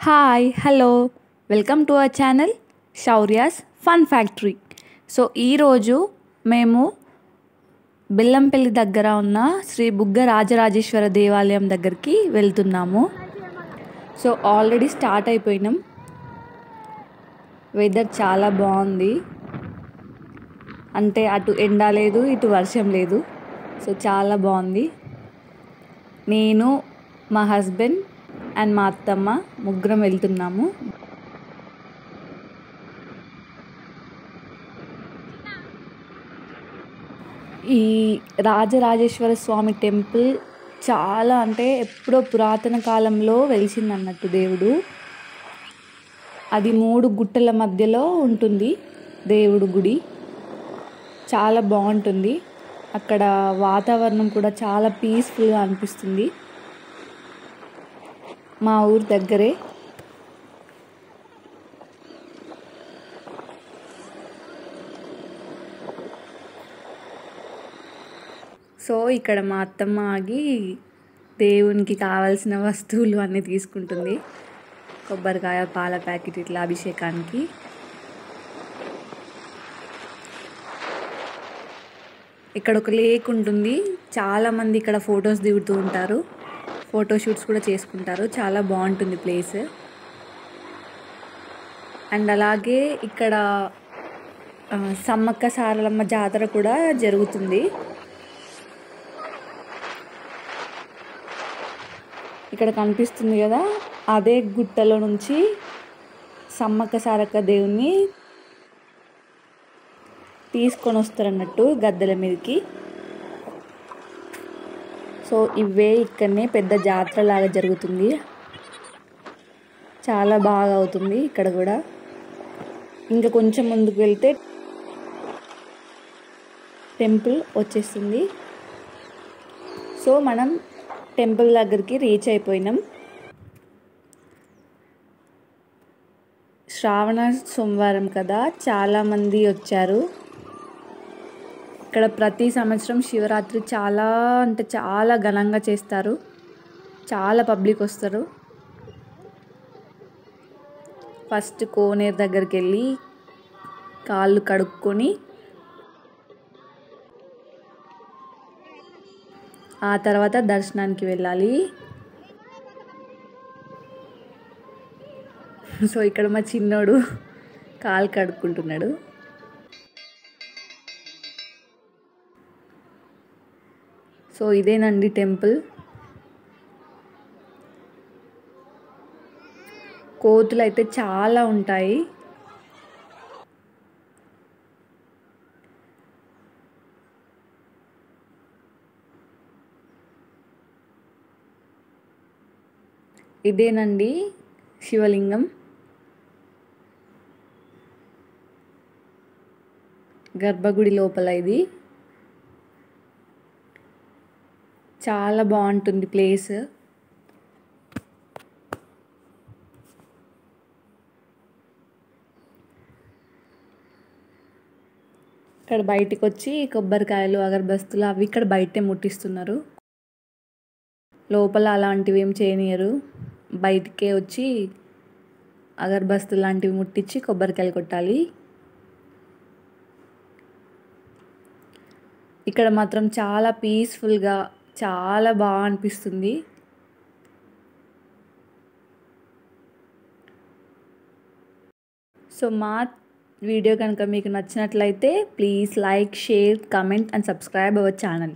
Hi hello welcome to our channel Shaurya's fun factory. So ఈరోజు మేము బెల్లంపల్లి దగ్గర ఉన్న శ్రీ బుగ్గ రాజరాజేశ్వర దేవాలయం దగ్గరికి వెళ్తున్నాము. సో ఆల్రెడీ స్టార్ట్ అయిపోయినాం. వెదర్ చాలా బాగుంది, అంటే అటు ఎండ లేదు ఇటు వర్షం లేదు. సో చాలా బాగుంది. నేను, మా హస్బెండ్ అండ్ మా అత్తమ్మ ముగ్గురం వెళ్తున్నాము. ఈ రాజరాజేశ్వర స్వామి టెంపుల్ చాలా, అంటే ఎప్పుడో పురాతన కాలంలో వెలిసిందన్నట్టు దేవుడు. అది 3 గుట్టల మధ్యలో ఉంటుంది దేవుడు గుడి. చాలా బాగుంటుంది. అక్కడ వాతావరణం కూడా చాలా పీస్ఫుల్గా అనిపిస్తుంది. మా ఊరు దగ్గరే. సో ఇక్కడ మా అత్తమ్మ ఆగి దేవునికి కావాల్సిన వస్తువులు అన్నీ తీసుకుంటుంది. కొబ్బరికాయ, పాల ప్యాకెట్, ఇట్లా అభిషేకానికి. ఇక్కడ ఒక లేక్ ఉంటుంది. చాలామంది ఇక్కడ ఫొటోస్ దిగుతూ ఉంటారు, ఫోటోషూట్స్ కూడా చేసుకుంటారు. చాలా బాగుంటుంది ప్లేస్. అండ్ అలాగే ఇక్కడ సమ్మక్క సారలమ్మ జాతర కూడా జరుగుతుంది. ఇక్కడ కనిపిస్తుంది కదా, అదే గుట్టలో నుంచి సమ్మక్క సారక్క దేవుణ్ణి తీసుకొని వస్తారన్నట్టు గద్దెల మీదకి. సో ఇవే ఇక్కడనే పెద్ద జాతర లాగా జరుగుతుంది. చాలా బాగా అవుతుంది ఇక్కడ కూడా. ఇంకా కొంచెం ముందుకు వెళ్తే టెంపుల్ వచ్చేస్తుంది. సో మనం టెంపుల్ దగ్గరికి రీచ్ అయిపోయినాం. శ్రావణ సోమవారం కదా, చాలామంది వచ్చారు. ఇక్కడ ప్రతి సంవత్సరం శివరాత్రి చాలా, అంటే చాలా ఘనంగా చేస్తారు. చాలా పబ్లిక్ వస్తారు. ఫస్ట్ కోనేరు దగ్గరికి వెళ్ళి కాళ్ళు కడుక్కొని ఆ తర్వాత దర్శనానికి వెళ్ళాలి. సో ఇక్కడ మా చిన్నోడు కాళ్ళు కడుక్కుంటున్నాడు. సో ఇదేనండి టెంపుల్. కోతులు అయితే చాలా ఉంటాయి. ఇదేనండి శివలింగం. గర్భగుడి లోపల ఇది. చాలా బాగుంటుంది ప్లేస్. ఇక్కడ బయటికి వచ్చి కొబ్బరికాయలు, అగరబత్తులు అవి ఇక్కడ బయటే ముట్టిస్తున్నారు. లోపల అలాంటివి ఏం చేయనియరు. బయటికే వచ్చి అగరబత్తులు లాంటివి ముట్టించి కొబ్బరికాయలు కొట్టాలి. ఇక్కడ మాత్రం చాలా పీస్ఫుల్గా, చాలా బాగా అనిపిస్తుంది. సో మా వీడియో కనుక మీకు నచ్చినట్లయితే please like, share, comment and subscribe our channel.